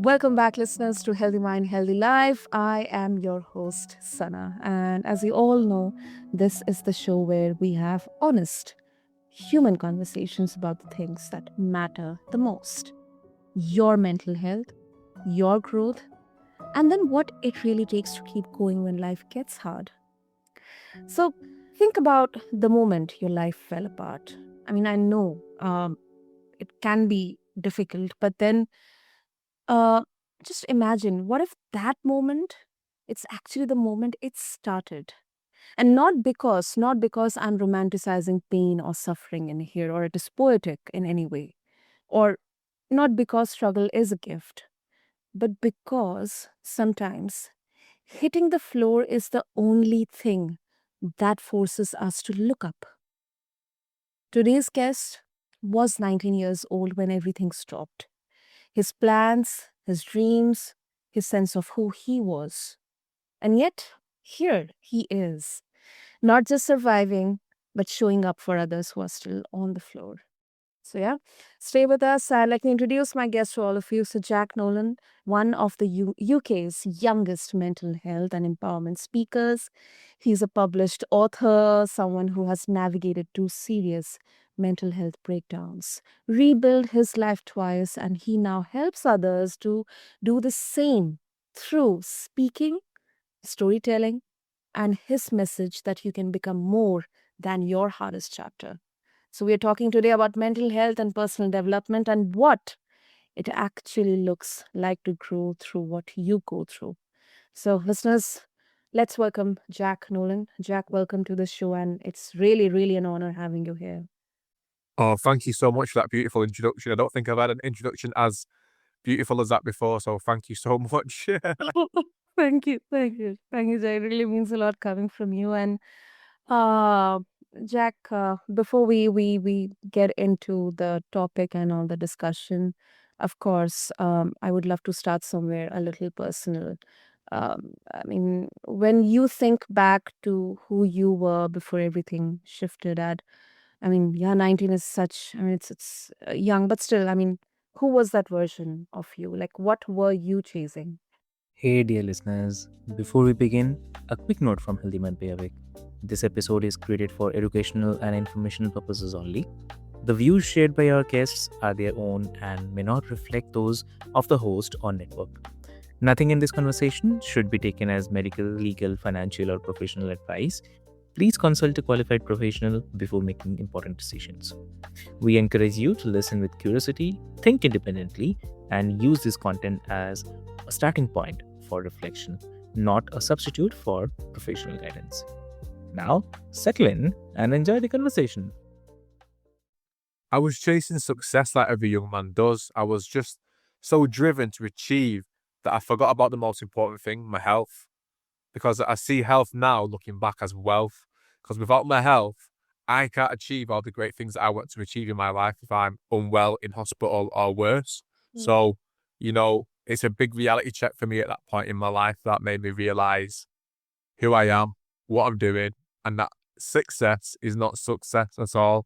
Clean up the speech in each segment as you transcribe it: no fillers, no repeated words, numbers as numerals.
Welcome back, listeners, to Healthy Mind, Healthy Life. I am your host, Sana. And as you all know, this is the show where we have honest, human conversations about the things that matter the most: your mental health, your growth, and then what it really takes to keep going when life gets hard. So, think about the moment your life fell apart. I know it can be difficult, but then Uh, just imagine what if that moment, it's actually the moment it started. And not because I'm romanticizing pain or suffering in here, or it is poetic in any way, or not because struggle is a gift, but because sometimes hitting the floor is the only thing that forces us to look up. Today's guest was 19 years old when everything stopped. His plans, his dreams, his sense of who he was. And yet, here he is, not just surviving, but showing up for others who are still on the floor. So, yeah, stay with us. I'd like to introduce my guest to all of you. So, Jack Nolan, one of the UK's youngest mental health and empowerment speakers. He's a published author, someone who has navigated two serious mental health breakdowns, rebuilt his life twice, and he now helps others to do the same through speaking, storytelling, and his message that you can become more than your hardest chapter. So, we are talking today about mental health and personal development and what it actually looks like to grow through what you go through. So, listeners, let's welcome Jack Nolan. Jack, welcome to the show, and it's really, really an honor having you here. Oh, thank you so much for that beautiful introduction. I don't think I've had an introduction as beautiful as that before, so thank you so much. Thank you, thank you, thank you. Jack. It really means a lot coming from you. And uh, Jack, before we get into the topic and all the discussion, of course, I would love to start somewhere a little personal. When you think back to who you were before everything shifted at, yeah, 19 is such, it's young, but still, who was that version of you? Like, what were you chasing? Hey, dear listeners, before we begin, a quick note from Healthy Man Payavik. This episode is created for educational and informational purposes only. The views shared by our guests are their own and may not reflect those of the host or network. Nothing in this conversation should be taken as medical, legal, financial, or professional advice. Please consult a qualified professional before making important decisions. We encourage you to listen with curiosity, think independently, and use this content as a starting point for reflection, not a substitute for professional guidance. Now, settle in and enjoy the conversation. I was chasing success like every young man does. I was just so driven to achieve that I forgot about the most important thing, my health. Because I see health now looking back as wealth. Because without my health, I can't achieve all the great things that I want to achieve in my life if I'm unwell in hospital or worse. Mm. So, it's a big reality check for me at that point in my life that made me realize who I am, what I'm doing, and that success is not success at all.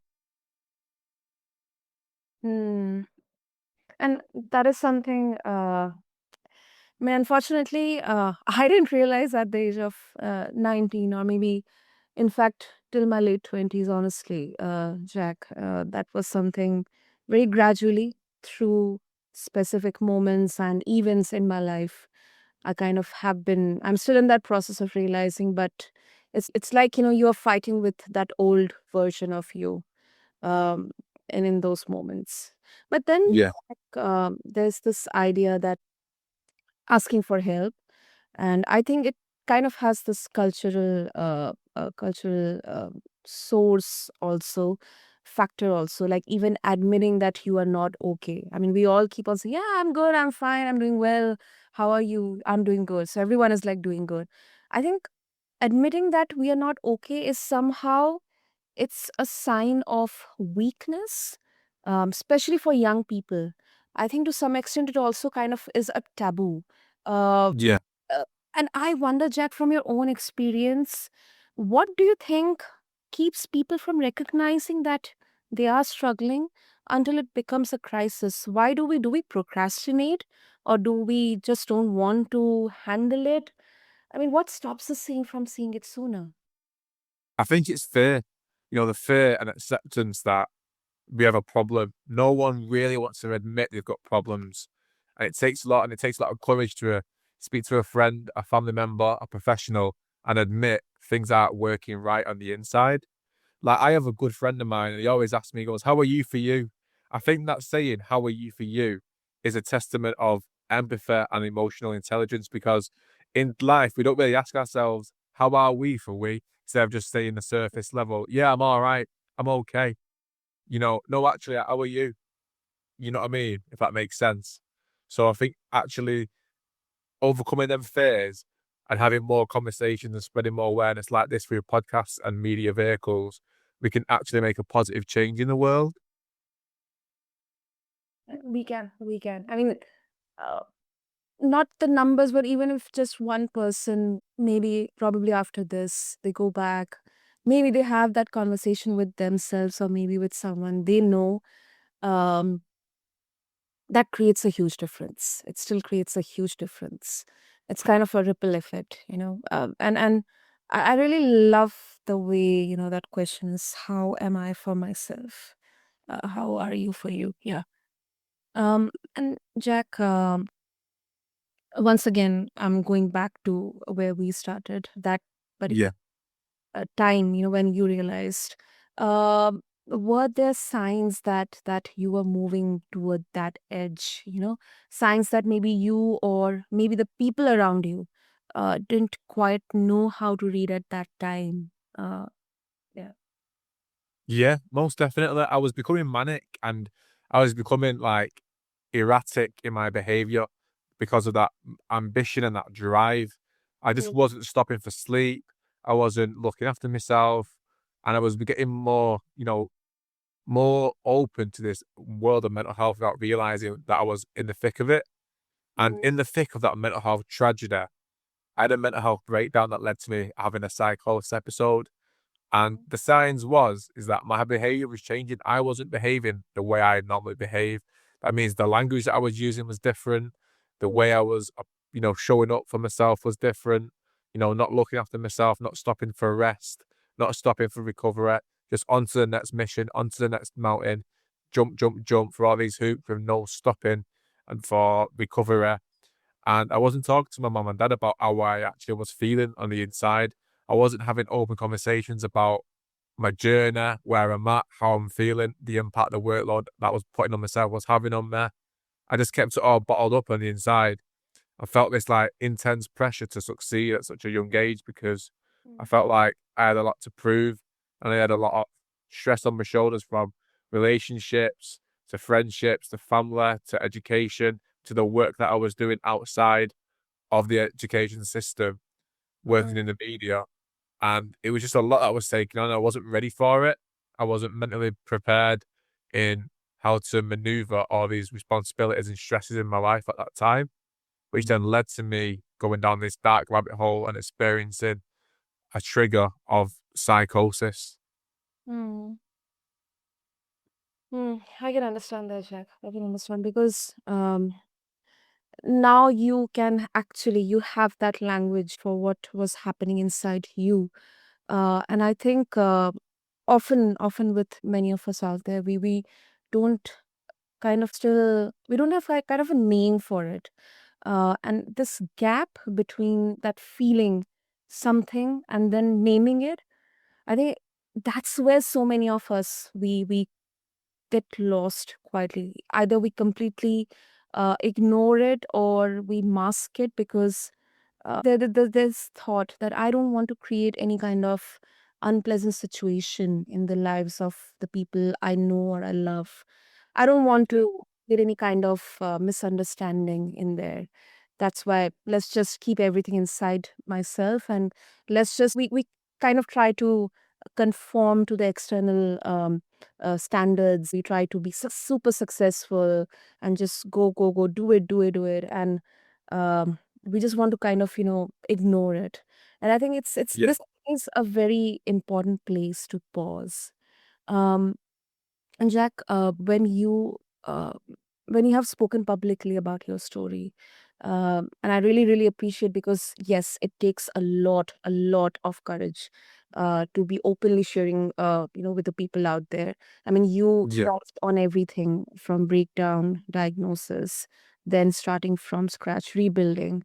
Hmm. And that is something, unfortunately, I didn't realize at the age of 19, or maybe, in fact, till my late 20s, honestly, Jack. That was something very gradually through specific moments and events in my life. I'm still in that process of realizing, but it's like, you're fighting with that old version of you, um, and in those moments. But then, Yeah. there's this idea that asking for help, and I think it kind of has this cultural source also, factor also, like even admitting that you are not okay. We all keep on saying, yeah, I'm good, I'm fine, I'm doing well. How are you? I'm doing good. So everyone is like doing good. I think admitting that we are not okay is somehow, it's a sign of weakness, especially for young people. I think to some extent it also kind of is a taboo. Uh, Yeah. uh, and I wonder, Jack, from your own experience, what do you think keeps people from recognizing that they are struggling until it becomes a crisis? Why do we procrastinate, or do we just don't want to handle it? I mean, what stops us from seeing it sooner? I think it's fear, the fear and acceptance that we have a problem. No one really wants to admit they've got problems. And it takes a lot of courage to speak to a friend, a family member, a professional, and admit things aren't working right on the inside. Like, I have a good friend of mine, and he always asks me, he goes, "How are you for you?" I think that saying, "How are you for you?" is a testament of empathy and emotional intelligence, because in life, we don't really ask ourselves, "How are we for we?" instead of just saying the surface level, "Yeah, I'm all right. I'm okay." No, actually, how are you? You know what I mean? If that makes sense. So I think actually overcoming them fears and having more conversations and spreading more awareness like this through podcasts and media vehicles, we can actually make a positive change in the world. We can. I mean, uh, not the numbers, but even if just one person, maybe probably after this, they go back, maybe they have that conversation with themselves or maybe with someone they know, um, that creates a huge difference. It still creates a huge difference. It's kind of a ripple effect, and I really love the way, that question is, how am I for myself? How are you for you? Yeah. And Jack, once again, I'm going back to where we started, that particular Yeah. time, when you realized, were there signs that you were moving toward that edge, signs that maybe you or maybe the people around you didn't quite know how to read at that time? Yeah. Yeah, most definitely. I was becoming manic, and I was becoming like erratic in my behavior because of that ambition and that drive. I just Mm. wasn't stopping for sleep. I wasn't looking after myself, and I was getting more open to this world of mental health without realizing that I was in the thick of it. And Mhm. in the thick of that mental health tragedy, I had a mental health breakdown that led to me having a psychosis episode. And the signs is that my behavior was changing. I wasn't behaving the way I normally behave. That means the language that I was using was different. The way I was, showing up for myself was different. Not looking after myself, not stopping for rest, not stopping for recovery, just onto the next mission, onto the next mountain, jump, jump, jump for all these hoops with no stopping and for recovery. And I wasn't talking to my mum and dad about how I actually was feeling on the inside. I wasn't having open conversations about my journey, where I'm at, how I'm feeling, the impact the workload that I was putting on myself was having on me. I just kept it all bottled up on the inside. I felt this like intense pressure to succeed at such a young age because I Mm. felt like I had a lot to prove, and I had a lot of stress on my shoulders from relationships to friendships to family to education to the work that I was doing outside of the education system, working in Mm. the media. And it was just a lot that I was taking on. I wasn't ready for it. I wasn't mentally prepared in how to maneuver all these responsibilities and stresses in my life at that time, which then led to me going down this dark rabbit hole and experiencing a trigger of psychosis. Mm. I can understand that, Jack. I can understand because now you have that language for what was happening inside you. And I think often with many of us out there, we don't we don't have a kind of a name for it. And this gap between that feeling something and then naming it, I think that's where so many of us we get lost quietly. Either we completely ignore it or we mask it because there's thought that I don't want to create any kind of unpleasant situation in the lives of the people I know or I love. I don't want to get any kind of misunderstanding in there. That's why let's just keep everything inside myself, and we kind of try to conform to the external standards. We try to be super successful and just go, do it, and we just want to kind of ignore it. And I think it's Yeah. this is a very important place to pause. um and Jack, when you when you have spoken publicly about your story. And I really, really appreciate, because yes, it takes a lot of courage to be openly sharing, with the people out there. I mean, you Yeah. touched on everything from breakdown, diagnosis, then starting from scratch, rebuilding.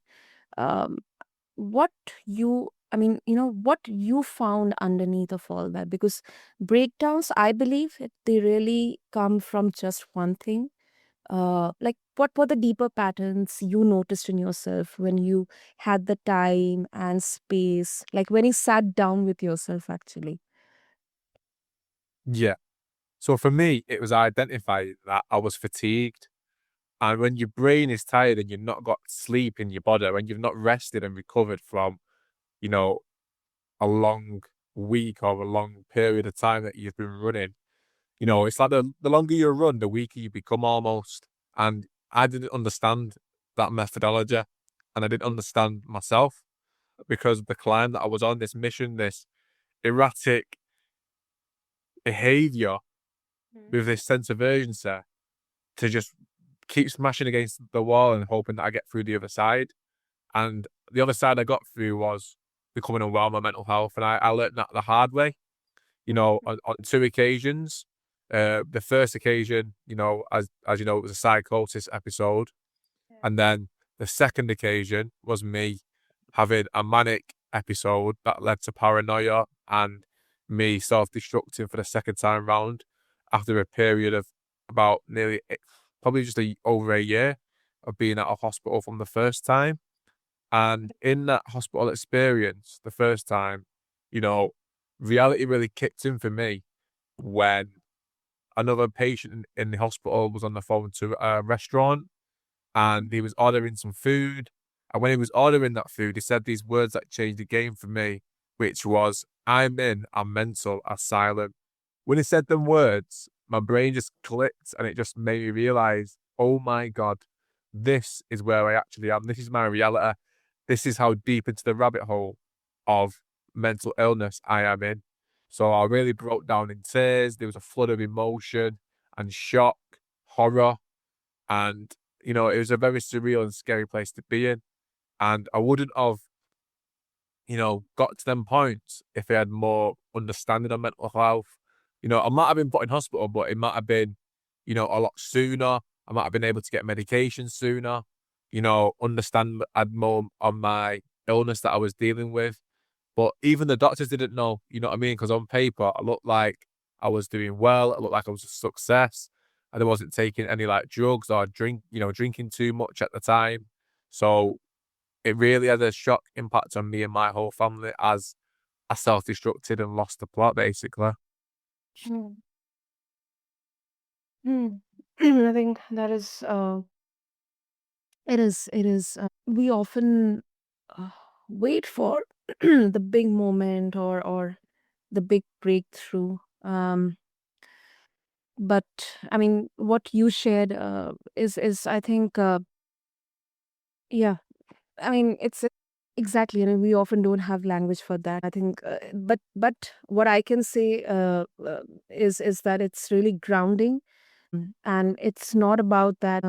Um, what what you found underneath of all that, because breakdowns, I believe they really come from just one thing. Like, what were the deeper patterns you noticed in yourself when you had the time and space, like when you sat down with yourself actually? Yeah. So for me, it was identifying that I was fatigued. And when your brain is tired and you've not got sleep in your body, when you've not rested and recovered from, you know, a long week or a long period of time that you've been running, it's like the longer you run, the weaker you become almost. And I didn't understand that methodology, and I didn't understand myself because of the climb that I was on, this mission, this erratic behaviour with this sense of urgency to just keep smashing against the wall and hoping that I get through the other side. And the other side I got through was becoming unwell with my mental health. And I learned that the hard way, on two occasions. The first occasion, as you know, it was a psychosis episode. And then the second occasion was me having a manic episode that led to paranoia and me self-destructing for the second time round after a period of about probably just over a year of being at a hospital from the first time. And in that hospital experience, the first time, you know, reality really kicked in for me when another patient in the hospital was on the phone to a restaurant and he was ordering some food. And when he was ordering that food, he said these words that changed the game for me, which was, "I'm in a mental asylum." When he said them words, my brain just clicked and it just made me realize, oh my God, this is where I actually am. This is my reality. This is how deep into the rabbit hole of mental illness I am in. So I really broke down in tears. There was a flood of emotion and shock, horror, and it was a very surreal and scary place to be in. And I wouldn't have, got to them points if I had more understanding of mental health. I might have been put in hospital, but it might have been, a lot sooner. I might have been able to get medication sooner, understand had more on my illness that I was dealing with. But even the doctors didn't know, you know what I mean? Because on paper, I looked like I was doing well. I looked like I was a success. And I wasn't taking any like drugs or drinking too much at the time. So it really had a shock impact on me and my whole family as I self-destructed and lost the plot, basically. Hmm. Hmm. I think that is we often uh, wait for the big moment, or the big breakthrough. But I mean, what you shared is I think, yeah. I mean, it's exactly. We often don't have language for that. I think, but what I can say is that it's really grounding. And it's not about that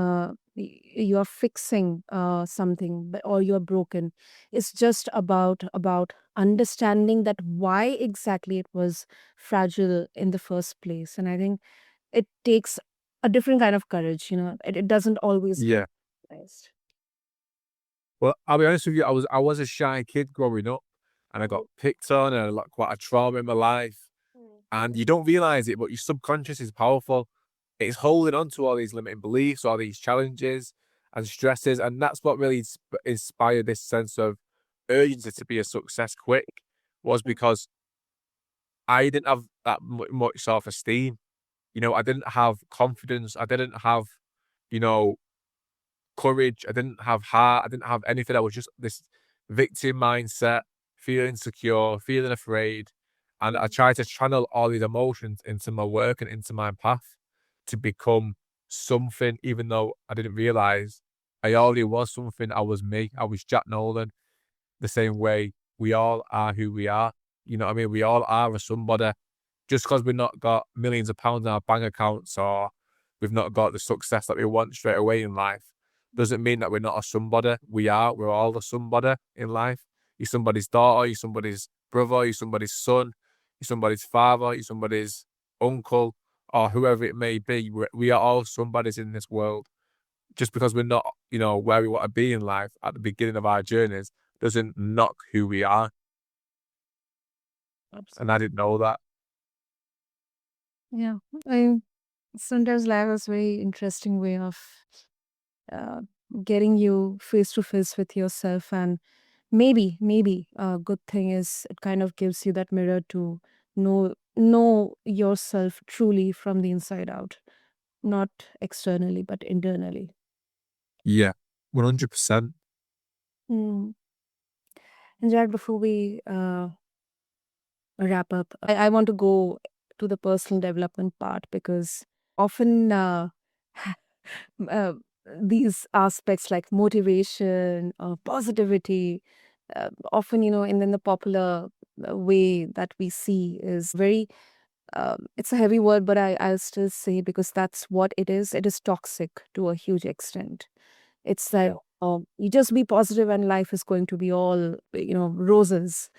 you're fixing something, or you're broken. It's just about understanding that why exactly it was fragile in the first place. And I think it takes a different kind of courage. It doesn't always Yeah. realized. Well, I'll be honest with you, I was a shy kid growing up and I got picked on and I had like quite a trauma in my life. And you don't realize it, but your subconscious is powerful. It's holding on to all these limiting beliefs, all these challenges and stresses. And that's what really inspired this sense of urgency to be a success quick, was because I didn't have that much self esteem. I didn't have confidence. I didn't have, you know, courage. I didn't have heart. I didn't have anything. I was just this victim mindset, feeling secure, feeling afraid. And I tried to channel all these emotions into my work and into my path to become something, even though I didn't realize I already was something. I was me. I was Jack Nolan, the same way we all are who we are. You know what I mean? We all are a somebody. Just because we've not got millions of pounds in our bank accounts or we've not got the success that we want straight away in life, doesn't mean that we're not a somebody. We are. We're all a somebody in life. You're somebody's daughter, you're somebody's brother, you're somebody's son, you're somebody's father, you're somebody's uncle, or whoever it may be. We are all somebodies in this world. Just because we're not, where we want to be in life at the beginning of our journeys doesn't knock who we are. And I didn't know that. Yeah. I Sundar's life was very interesting way of uh, getting you face to face with yourself, and maybe a good thing is it kind of gives you that mirror to know yourself truly from the inside out, not externally but internally. Yeah, 100%. Mm. And Jack, before we wrap up, I want to go to the personal development part because often uh, these aspects like motivation or positivity, often, in the popular way that we see is very, it's a heavy word, but I'll still say because that's what it is. It is toxic to a huge extent. It's that you just be positive and life is going to be all, roses,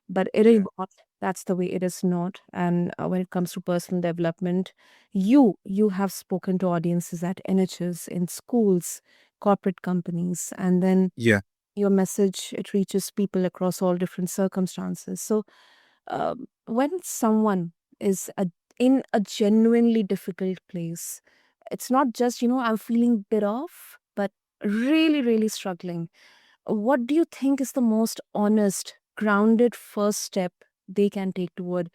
but it is Yeah. not. That's the way it is not. And when it comes to personal development, you have spoken to audiences at NHS, in schools, corporate companies, and then Yeah. your message, it reaches people across all different circumstances. So when someone is in a genuinely difficult place, it's not just, I'm feeling bit off, but really, really struggling. What do you think is the most honest, grounded first step they can take toward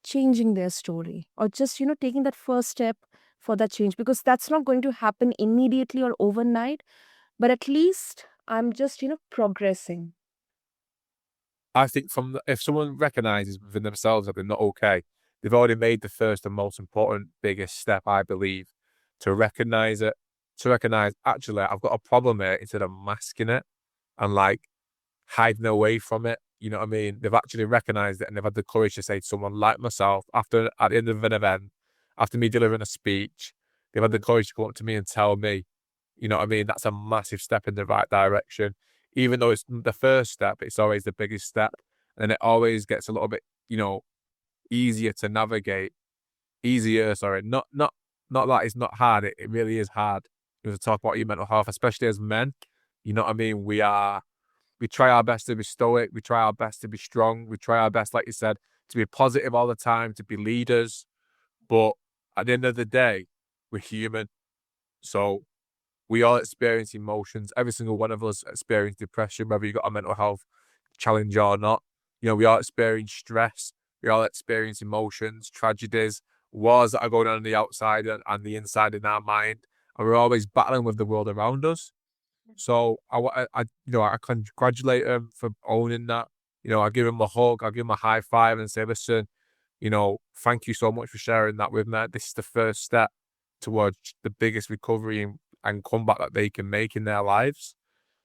changing their story, or just, taking that first step for that change? Because that's not going to happen immediately or overnight, but at least I'm just, progressing. I think if someone recognizes within themselves that they're not okay, they've already made the first and most important, biggest step, I believe, to recognize it, to recognize, actually, I've got a problem here instead of masking it and like hiding away from it. You know what I mean? They've actually recognized it and they've had the courage to say to someone like myself at the end of an event, after me delivering a speech, they've had the courage to come up to me and tell me, you know what I mean? That's a massive step in the right direction. Even though it's the first step, it's always the biggest step. And it always gets a little bit, easier to navigate. Easier, sorry. Not that it's not hard. It really is hard. To talk about your mental health, especially as men. You know what I mean? We try our best to be stoic. We try our best to be strong. We try our best, like you said, to be positive all the time, to be leaders. But at the end of the day, we're human. So we all experience emotions. Every single one of us experience depression, whether you've got a mental health challenge or not. We all experience stress. We all experience emotions, tragedies, wars that are going on the outside and the inside in our mind. And we're always battling with the world around us. So I congratulate him for owning that. I give him a hug, I give him a high five and say, listen, thank you so much for sharing that with me. This is the first step towards the biggest recovery and comeback that they can make in their lives.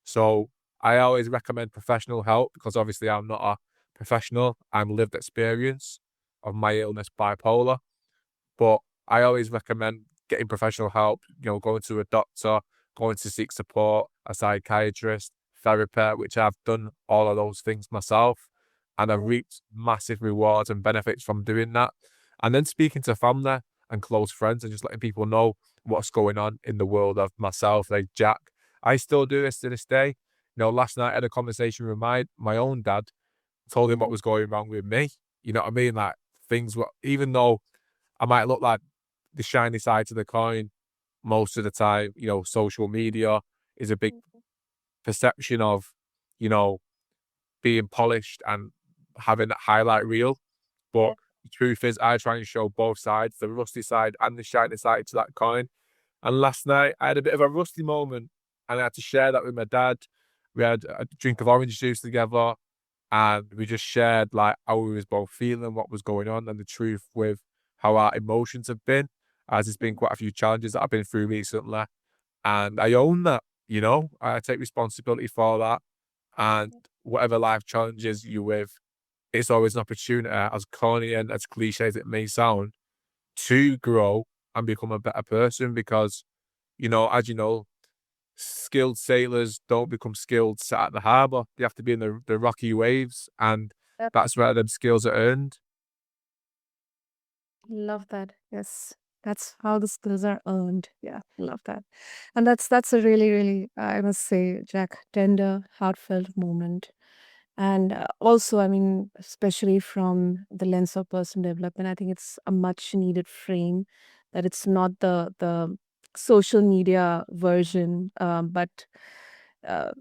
So I always recommend professional help because obviously I'm not a professional. I'm lived experience of my illness, bipolar. But I always recommend getting professional help, going to a doctor, going to seek support, a psychiatrist, therapy, which I've done all of those things myself. And I've reaped massive rewards and benefits from doing that. And then speaking to family and close friends and just letting people know what's going on in the world of myself, like Jack. I still do this to this day. Last night I had a conversation with my own dad, told him what was going wrong with me. You know what I mean? Like things were, even though I might look like the shiny side to the coin most of the time. Social media is a big perception of, you know, being polished and having that highlight reel. But the truth is, I try and show both sides, the rusty side and the shiny side to that coin. And last night, I had a bit of a rusty moment and I had to share that with my dad. We had a drink of orange juice together and we just shared like how we was both feeling, what was going on, and the truth with how our emotions have been, as there's been quite a few challenges that I've been through recently. And I own that, I take responsibility for that. And whatever life challenges you with, it's always an opportunity, as corny and as cliche as it may sound, to grow and become a better person because, as you know, skilled sailors don't become skilled sat at the harbour. They have to be in the rocky waves, and Yep. that's where them skills are earned. Love that. Yes. That's how the skills are earned. Yeah, love that. And that's a really, really, I must say, Jack, tender, heartfelt moment. And also, I mean, especially from the lens of personal development, I think it's a much needed frame that it's not the social media version, but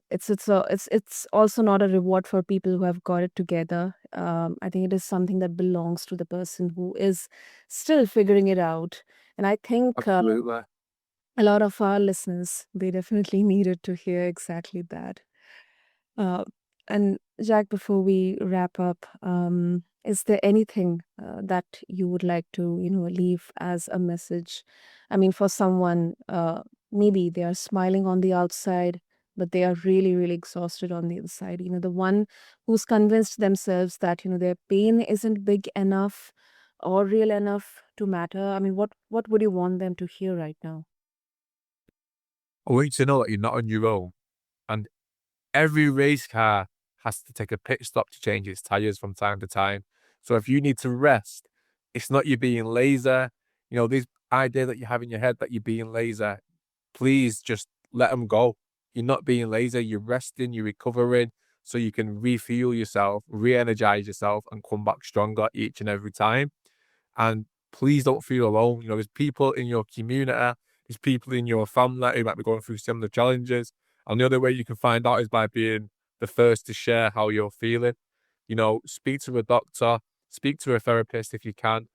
it's also not a reward for people who have got it together. I think it is something that belongs to the person who is still figuring it out. And I think Absolutely. a lot of our listeners, they definitely needed to hear exactly that. Uh, and Jack, before we wrap up, is there anything that you would like to, leave as a message? I mean, for someone, maybe they are smiling on the outside, but they are really, really exhausted on the inside. The one who's convinced themselves that their pain isn't big enough or real enough to matter. I mean, what would you want them to hear right now? I want you to know that you're not on your own, and every race car has to take a pit stop to change its tires from time to time. So if you need to rest, it's not you being lazy. This idea that you have in your head that you're being lazy, please just let them go. You're not being lazy, you're resting, you're recovering so you can refuel yourself, re energize yourself, and come back stronger each and every time. And please don't feel alone. There's people in your community, there's people in your family who might be going through similar challenges. And the other way you can find out is by being the first to share how you're feeling. Speak to a doctor, speak to a therapist if you can.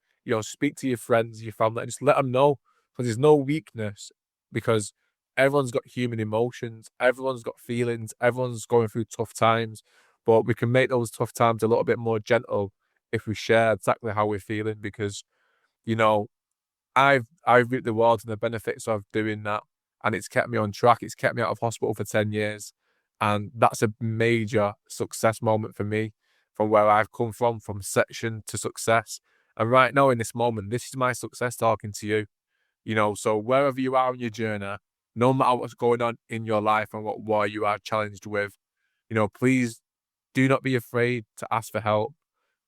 Speak to your friends, your family, and just let them know because there's no weakness because everyone's got human emotions, everyone's got feelings, everyone's going through tough times. But we can make those tough times a little bit more gentle if we share exactly how we're feeling because, you know, I've reaped the rewards and the benefits of doing that, and it's kept me on track. It's kept me out of hospital for 10 years, and that's a major success moment for me from where I've come from section to success. And right now in this moment, this is my success talking to you. So wherever you are on your journey, no matter what's going on in your life and what war you are challenged with, please do not be afraid to ask for help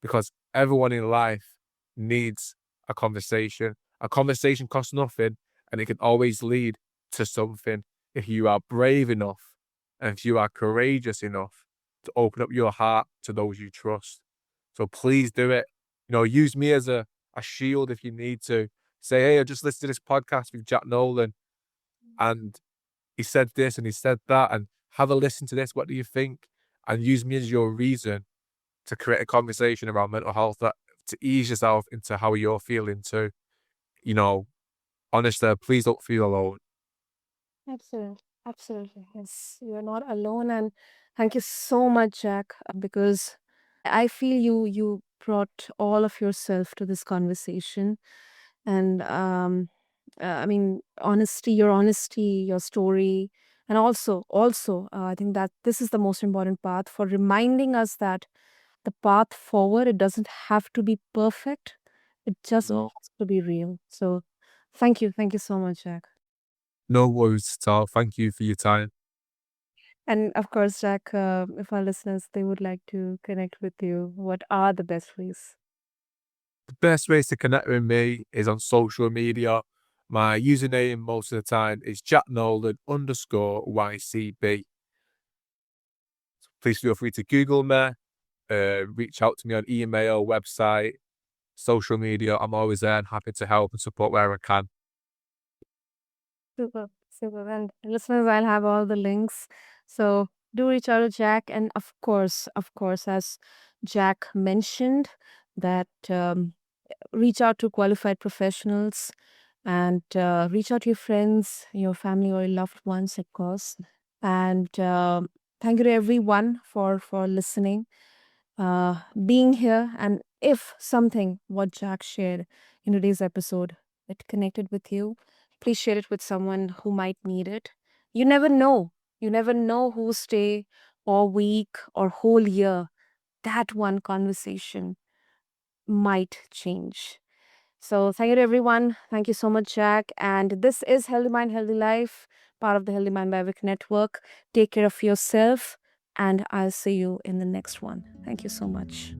because everyone in life needs a conversation. A conversation costs nothing and it can always lead to something if you are brave enough and if you are courageous enough to open up your heart to those you trust. So please do it. Use me as a shield if you need to. Say, hey, I just listened to this podcast with Jack Nolan and he said this and he said that and have a listen to this. What do you think? And use me as your reason to create a conversation around mental health that to ease yourself into how you're feeling too. You know, honestly, please don't feel alone. Absolutely. Absolutely. Yes, you're not alone. And thank you so much, Jack, because I feel you brought all of yourself to this conversation. And I mean, honesty, your story, and also, I think that this is the most important part for reminding us that the path forward, it doesn't have to be perfect. It just No. has to be real. So thank you so much, Jack. No worries at all. Thank you for your time. And of course, Jack, if our listeners they would like to connect with you, what are the best ways? The best ways to connect with me is on social media. My username most of the time is Jack Nolan underscore YCB. Please feel free to Google me, reach out to me on email, website, social media. I'm always there and happy to help and support where I can. Super, super. And listeners, I'll have all the links. So do reach out to Jack. And of course, as Jack mentioned, that reach out to qualified professionals and reach out to your friends, your family, or your loved ones, of course. And thank you to everyone for listening, being here. And if something what Jack shared in today's episode it connected with you, please share it with someone who might need it. You never know. You never know whose day or week or whole year that one conversation might change. So thank you to everyone. Thank you so much, Jack. And this is Healthy Mind, Healthy Life, part of the Healthy Mind Biovic Network. Take care of yourself, and I'll see you in the next one. Thank you so much.